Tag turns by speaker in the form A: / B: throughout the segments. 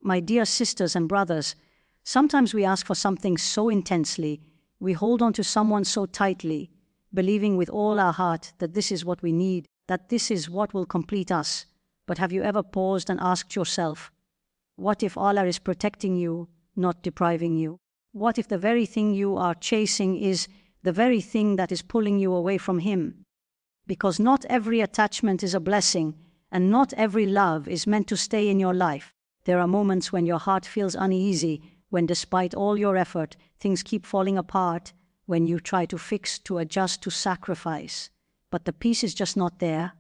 A: My dear sisters and brothers, sometimes we ask for something so intensely, we hold on to someone so tightly, believing with all our heart that this is what we need, that this is what will complete us. But have you ever paused and asked yourself, what if Allah is protecting you, not depriving you? What if the very thing you are chasing is the very thing that is pulling you away from Him? Because not every attachment is a blessing, and not every love is meant to stay in your life. There are moments when your heart feels uneasy, when despite all your effort, things keep falling apart, when you try to fix, to adjust, to sacrifice, but the peace is just not there,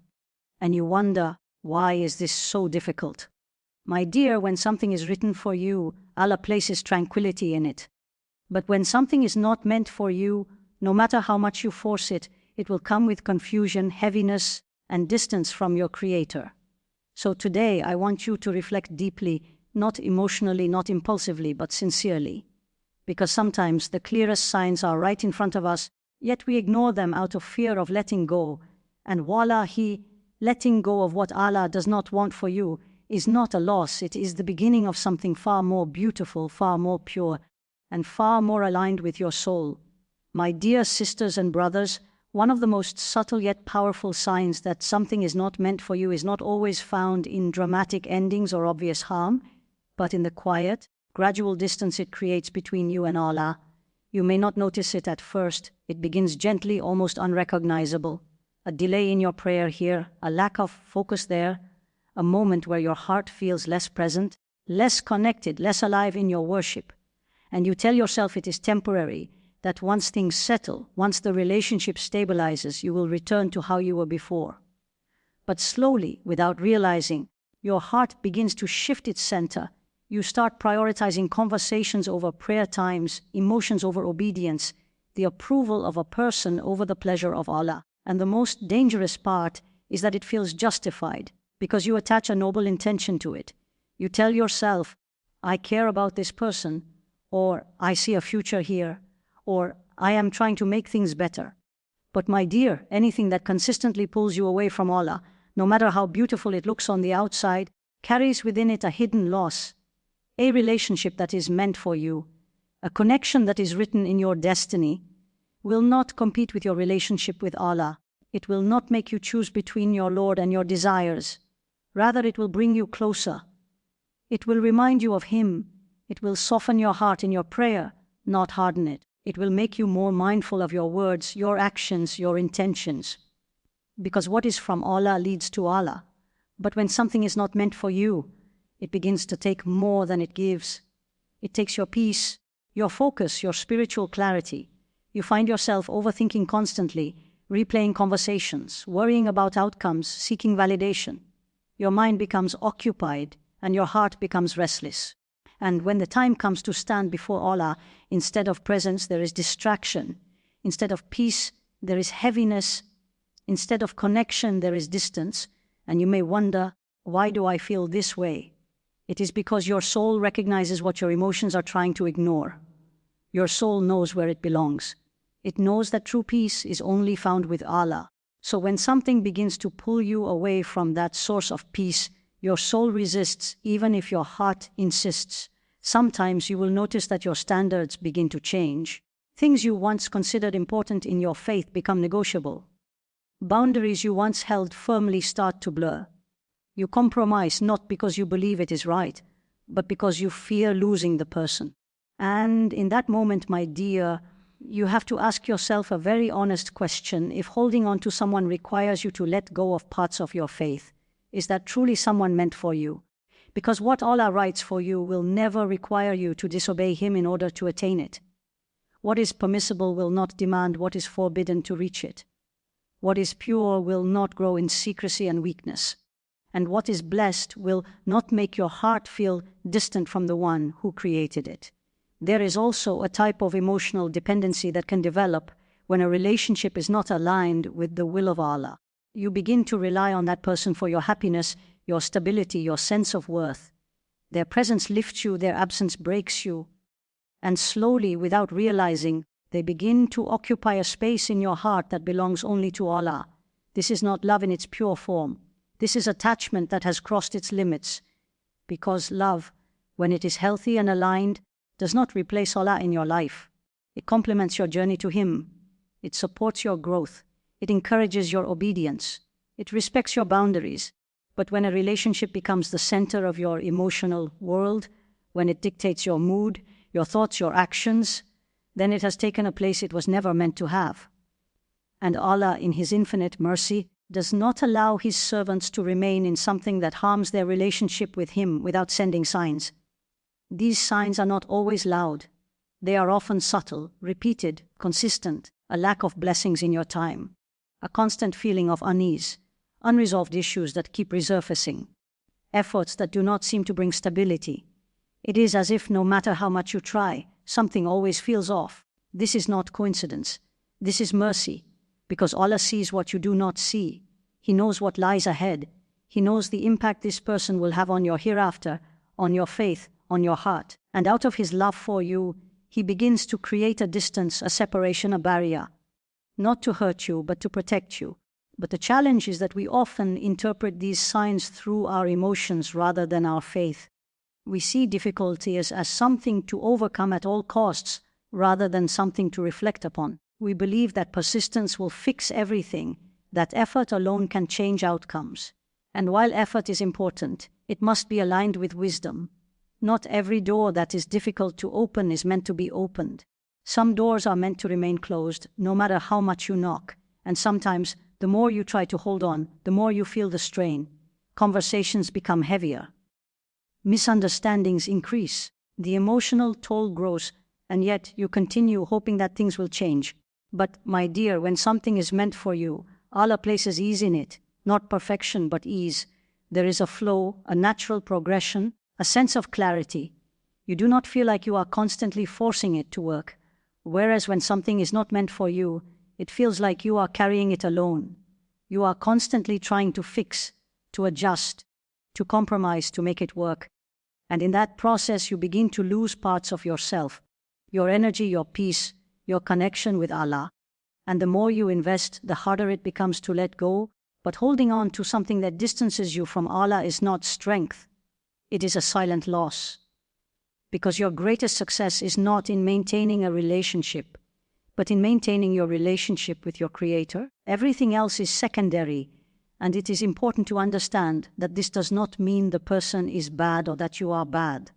A: and you wonder, why is this so difficult? My dear, when something is written for you, Allah places tranquility in it. But when something is not meant for you, no matter how much you force it, it will come with confusion, heaviness, and distance from your Creator. So today I want you to reflect deeply, not emotionally, not impulsively, but sincerely. Because sometimes the clearest signs are right in front of us, yet we ignore them out of fear of letting go. And wallahi, letting go of what Allah does not want for you is not a loss, it is the beginning of something far more beautiful, far more pure, and far more aligned with your soul. My dear sisters and brothers, one of the most subtle yet powerful signs that something is not meant for you is not always found in dramatic endings or obvious harm, but in the quiet, gradual distance it creates between you and Allah. You may not notice it at first. It begins gently, almost unrecognizable. A delay in your prayer here, a lack of focus there, a moment where your heart feels less present, less connected, less alive in your worship. And you tell yourself it is temporary, that once things settle, once the relationship stabilizes, you will return to how you were before. But slowly, without realizing, your heart begins to shift its center. You start prioritizing conversations over prayer times, emotions over obedience, the approval of a person over the pleasure of Allah. And the most dangerous part is that it feels justified, because you attach a noble intention to it. You tell yourself, I care about this person, or I see a future here, or I am trying to make things better. But my dear, anything that consistently pulls you away from Allah, no matter how beautiful it looks on the outside, carries within it a hidden loss. A relationship that is meant for you, a connection that is written in your destiny, will not compete with your relationship with Allah. It will not make you choose between your Lord and your desires. Rather, it will bring you closer. It will remind you of Him. It will soften your heart in your prayer, not harden it. It will make you more mindful of your words, your actions, your intentions. Because what is from Allah leads to Allah. But when something is not meant for you, it begins to take more than it gives. It takes your peace, your focus, your spiritual clarity. You find yourself overthinking constantly, replaying conversations, worrying about outcomes, seeking validation. Your mind becomes occupied and your heart becomes restless. And when the time comes to stand before Allah, instead of presence, there is distraction. Instead of peace, there is heaviness. Instead of connection, there is distance. And you may wonder, why do I feel this way? It is because your soul recognizes what your emotions are trying to ignore. Your soul knows where it belongs. It knows that true peace is only found with Allah. So when something begins to pull you away from that source of peace, your soul resists, even if your heart insists. Sometimes you will notice that your standards begin to change. Things you once considered important in your faith become negotiable. Boundaries you once held firmly start to blur. You compromise not because you believe it is right, but because you fear losing the person. And in that moment, my dear, you have to ask yourself a very honest question. If holding on to someone requires you to let go of parts of your faith, is that truly someone meant for you? Because what Allah writes for you will never require you to disobey Him in order to attain it. What is permissible will not demand what is forbidden to reach it. What is pure will not grow in secrecy and weakness. And what is blessed will not make your heart feel distant from the one who created it. There is also a type of emotional dependency that can develop when a relationship is not aligned with the will of Allah. You begin to rely on that person for your happiness, your stability, your sense of worth. Their presence lifts you, their absence breaks you. And slowly, without realizing, they begin to occupy a space in your heart that belongs only to Allah. This is not love in its pure form. This is attachment that has crossed its limits. Because love, when it is healthy and aligned, does not replace Allah in your life. It complements your journey to Him. It supports your growth. It encourages your obedience. It respects your boundaries. But when a relationship becomes the center of your emotional world, when it dictates your mood, your thoughts, your actions, then it has taken a place it was never meant to have. And Allah, in His infinite mercy, does not allow His servants to remain in something that harms their relationship with Him without sending signs. These signs are not always loud. They are often subtle, repeated, consistent, a lack of blessings in your time, a constant feeling of unease, unresolved issues that keep resurfacing, efforts that do not seem to bring stability. It is as if no matter how much you try, something always feels off. This is not coincidence. This is mercy, because Allah sees what you do not see. He knows what lies ahead. He knows the impact this person will have on your hereafter, on your faith, on your heart. And out of His love for you, He begins to create a distance, a separation, a barrier. Not to hurt you, but to protect you. But the challenge is that we often interpret these signs through our emotions rather than our faith. We see difficulty as something to overcome at all costs, rather than something to reflect upon. We believe that persistence will fix everything, that effort alone can change outcomes. And while effort is important, it must be aligned with wisdom. Not every door that is difficult to open is meant to be opened. Some doors are meant to remain closed, no matter how much you knock. And sometimes, the more you try to hold on, the more you feel the strain. Conversations become heavier. Misunderstandings increase. The emotional toll grows, and yet you continue hoping that things will change. But, my dear, when something is meant for you, Allah places ease in it. Not perfection, but ease. There is a flow, a natural progression, a sense of clarity. You do not feel like you are constantly forcing it to work. Whereas when something is not meant for you, it feels like you are carrying it alone. You are constantly trying to fix, to adjust, to compromise, to make it work. And in that process, you begin to lose parts of yourself, your energy, your peace, your connection with Allah. And the more you invest, the harder it becomes to let go. But holding on to something that distances you from Allah is not strength. It is a silent loss. Because your greatest success is not in maintaining a relationship, but in maintaining your relationship with your Creator. Everything else is secondary, and it is important to understand that this does not mean the person is bad or that you are bad.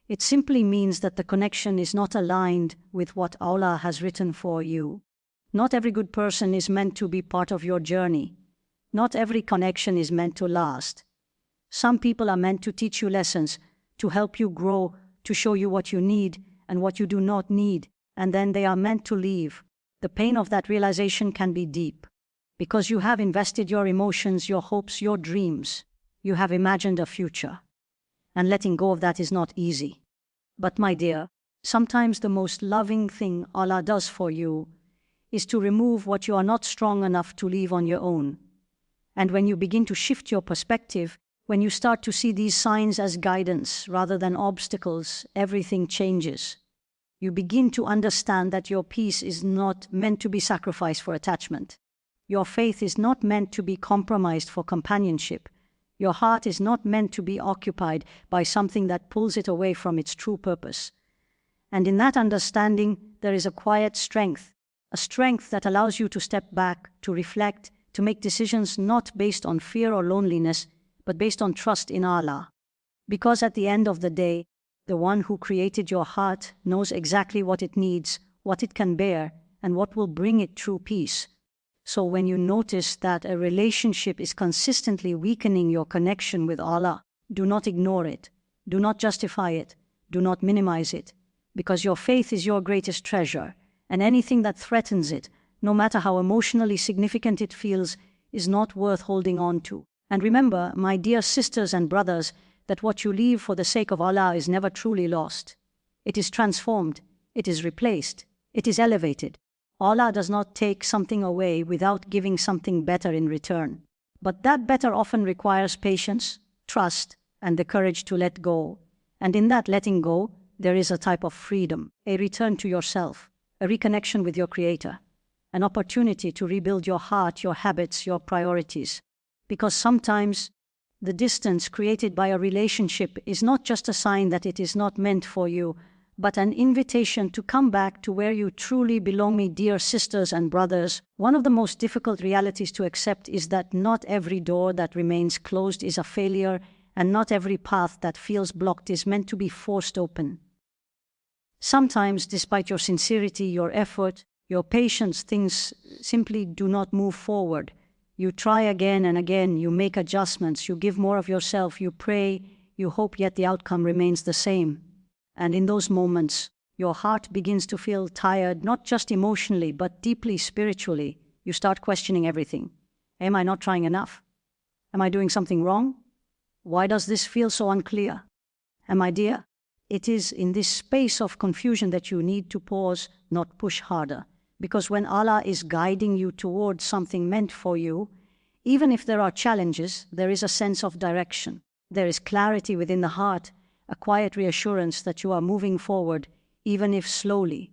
A: It simply means that the connection is not aligned with what Allah has written for you. Not every good person is meant to be part of your journey. Not every connection is meant to last. Some people are meant to teach you lessons, to help you grow, to show you what you need and what you do not need, and then they are meant to leave. The pain of that realization can be deep, because you have invested your emotions, your hopes, your dreams. You have imagined a future, and letting go of that is not easy. But my dear, sometimes the most loving thing Allah does for you is to remove what you are not strong enough to leave on your own. And when you begin to shift your perspective, when you start to see these signs as guidance rather than obstacles, everything changes. You begin to understand that your peace is not meant to be sacrificed for attachment. Your faith is not meant to be compromised for companionship. Your heart is not meant to be occupied by something that pulls it away from its true purpose. And in that understanding, there is a quiet strength, a strength that allows you to step back, to reflect, to make decisions not based on fear or loneliness, but based on trust in Allah. Because at the end of the day, the one who created your heart knows exactly what it needs, what it can bear, and what will bring it true peace. So when you notice that a relationship is consistently weakening your connection with Allah, do not ignore it, do not justify it, do not minimize it, because your faith is your greatest treasure, and anything that threatens it, no matter how emotionally significant it feels, is not worth holding on to. And remember, my dear sisters and brothers, that what you leave for the sake of Allah is never truly lost. It is transformed, it is replaced, it is elevated. Allah does not take something away without giving something better in return. But that better often requires patience, trust, and the courage to let go. And in that letting go, there is a type of freedom, a return to yourself, a reconnection with your Creator, an opportunity to rebuild your heart, your habits, your priorities. Because sometimes The distance created by a relationship is not just a sign that it is not meant for you, but an invitation to come back to where you truly belong. My dear sisters and brothers, one of the most difficult realities to accept is that not every door that remains closed is a failure, and not every path that feels blocked is meant to be forced open. Sometimes, despite your sincerity, your effort, your patience, things simply do not move forward. You try again and again, you make adjustments, you give more of yourself, you pray, you hope, yet the outcome remains the same. And in those moments, your heart begins to feel tired, not just emotionally, but deeply spiritually. You start questioning everything. Am I not trying enough? Am I doing something wrong? Why does this feel so unclear? And my dear, it is in this space of confusion that you need to pause, not push harder. Because when Allah is guiding you towards something meant for you, even if there are challenges, there is a sense of direction. There is clarity within the heart, a quiet reassurance that you are moving forward, even if slowly.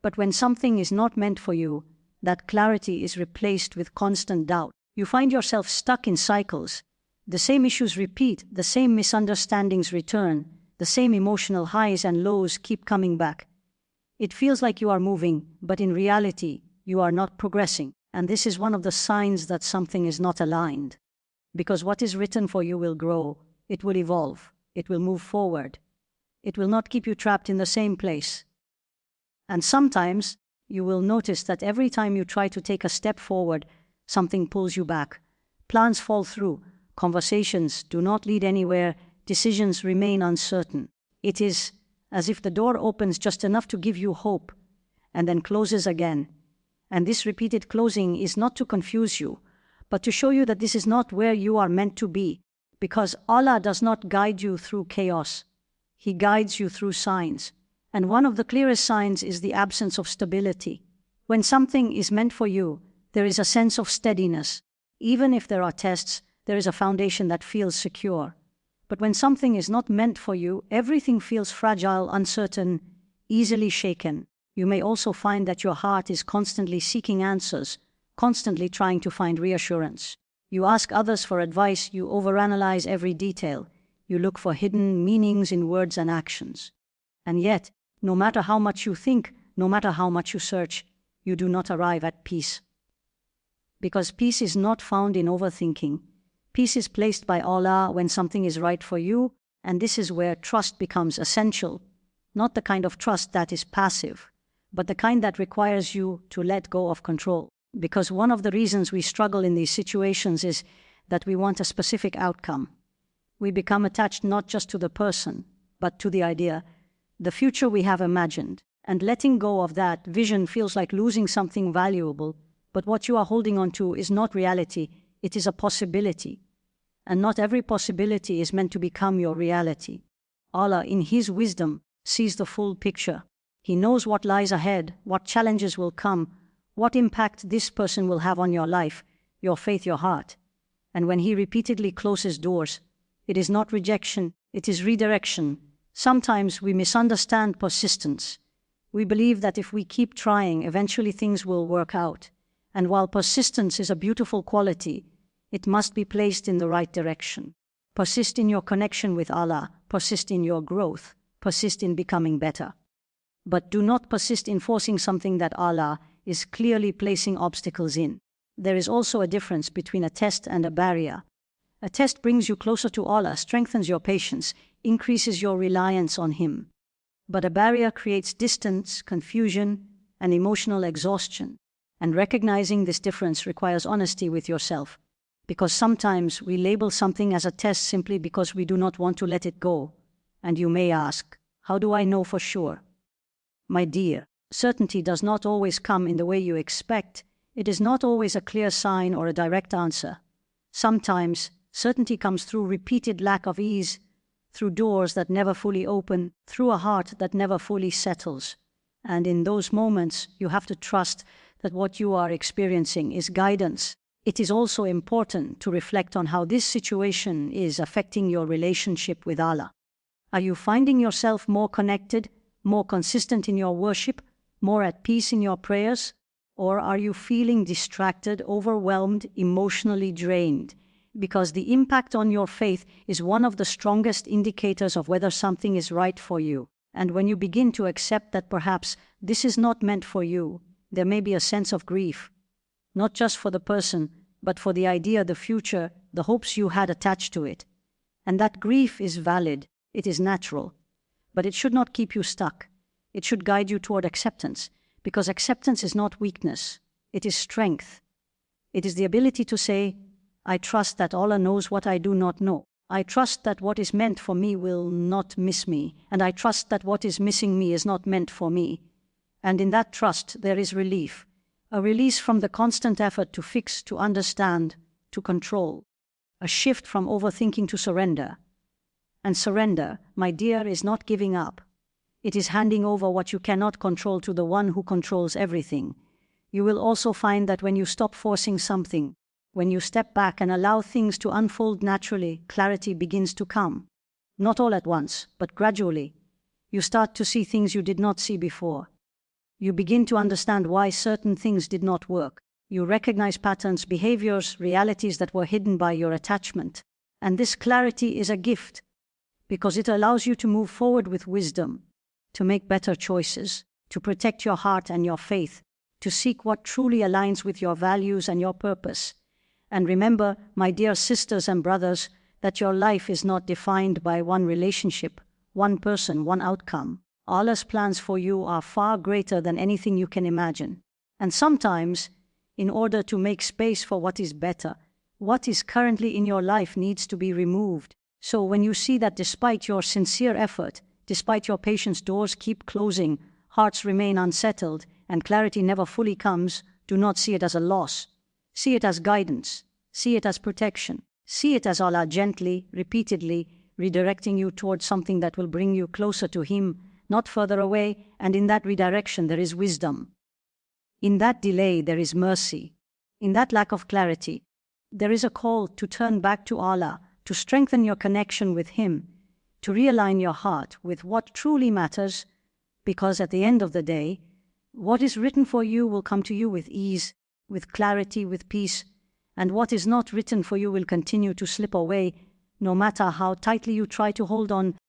A: But when something is not meant for you, that clarity is replaced with constant doubt. You find yourself stuck in cycles. The same issues repeat, the same misunderstandings return, the same emotional highs and lows keep coming back. It feels like you are moving, but in reality, you are not progressing. And this is one of the signs that something is not aligned. Because what is written for you will grow, it will evolve, it will move forward. It will not keep you trapped in the same place. And sometimes, you will notice that every time you try to take a step forward, something pulls you back. Plans fall through, conversations do not lead anywhere, decisions remain uncertain. It is as if the door opens just enough to give you hope, and then closes again. And this repeated closing is not to confuse you, but to show you that this is not where you are meant to be, because Allah does not guide you through chaos. He guides you through signs. And one of the clearest signs is the absence of stability. When something is meant for you, there is a sense of steadiness. Even if there are tests, there is a foundation that feels secure. But when something is not meant for you, everything feels fragile, uncertain, easily shaken. You may also find that your heart is constantly seeking answers, constantly trying to find reassurance. You ask others for advice, you overanalyze every detail. You look for hidden meanings in words and actions. And yet, no matter how much you think, no matter how much you search, you do not arrive at peace. Because peace is not found in overthinking. Peace is placed by Allah when something is right for you, and this is where trust becomes essential. Not the kind of trust that is passive, but the kind that requires you to let go of control. Because one of the reasons we struggle in these situations is that we want a specific outcome. We become attached not just to the person, but to the idea, the future we have imagined. And letting go of that vision feels like losing something valuable, but what you are holding on to is not reality, it is a possibility. And not every possibility is meant to become your reality. Allah, in His wisdom, sees the full picture. He knows what lies ahead, what challenges will come, what impact this person will have on your life, your faith, your heart. And when He repeatedly closes doors, it is not rejection, it is redirection. Sometimes we misunderstand persistence. We believe that if we keep trying, eventually things will work out. And while persistence is a beautiful quality, it must be placed in the right direction. Persist in your connection with Allah, persist in your growth, persist in becoming better. But do not persist in forcing something that Allah is clearly placing obstacles in. There is also a difference between a test and a barrier. A test brings you closer to Allah, strengthens your patience, increases your reliance on Him. But a barrier creates distance, confusion, and emotional exhaustion. And recognizing this difference requires honesty with yourself. Because sometimes we label something as a test simply because we do not want to let it go. And you may ask, how do I know for sure? My dear, certainty does not always come in the way you expect. It is not always a clear sign or a direct answer. Sometimes, certainty comes through repeated lack of ease, through doors that never fully open, through a heart that never fully settles. And in those moments, you have to trust that what you are experiencing is guidance. It is also important to reflect on how this situation is affecting your relationship with Allah. Are you finding yourself more connected, more consistent in your worship, more at peace in your prayers? Or are you feeling distracted, overwhelmed, emotionally drained? because the impact on your faith is one of the strongest indicators of whether something is right for you. And when you begin to accept that perhaps this is not meant for you, there may be a sense of grief, not just for the person, but for the idea, the future, the hopes you had attached to it. And that grief is valid, it is natural, but it should not keep you stuck. It should guide you toward acceptance, because acceptance is not weakness, it is strength. It is the ability to say, I trust that Allah knows what I do not know. I trust that what is meant for me will not miss me, and I trust that what is missing me is not meant for me. And in that trust there is relief, a release from the constant effort to fix, to understand, to control, a shift from overthinking to surrender. And surrender, my dear, is not giving up. It is handing over what you cannot control to the one who controls everything. You will also find that when you stop forcing something, when you step back and allow things to unfold naturally, clarity begins to come. Not all at once, but gradually. You start to see things you did not see before. You begin to understand why certain things did not work. You recognize patterns, behaviors, realities that were hidden by your attachment. And this clarity is a gift, because it allows you to move forward with wisdom, to make better choices, to protect your heart and your faith, to seek what truly aligns with your values and your purpose. And remember, my dear sisters and brothers, that your life is not defined by one relationship, one person, one outcome. Allah's plans for you are far greater than anything you can imagine. And sometimes, in order to make space for what is better, what is currently in your life needs to be removed. So when you see that despite your sincere effort, despite your patience, doors keep closing, hearts remain unsettled, and clarity never fully comes, do not see it as a loss. See it as guidance. See it as protection. See it as Allah gently, repeatedly, redirecting you towards something that will bring you closer to Him, not further away, and in that redirection there is wisdom. In that delay there is mercy. In that lack of clarity, there is a call to turn back to Allah, to strengthen your connection with Him, to realign your heart with what truly matters, because at the end of the day, what is written for you will come to you with ease, with clarity, with peace, and what is not written for you will continue to slip away, no matter how tightly you try to hold on.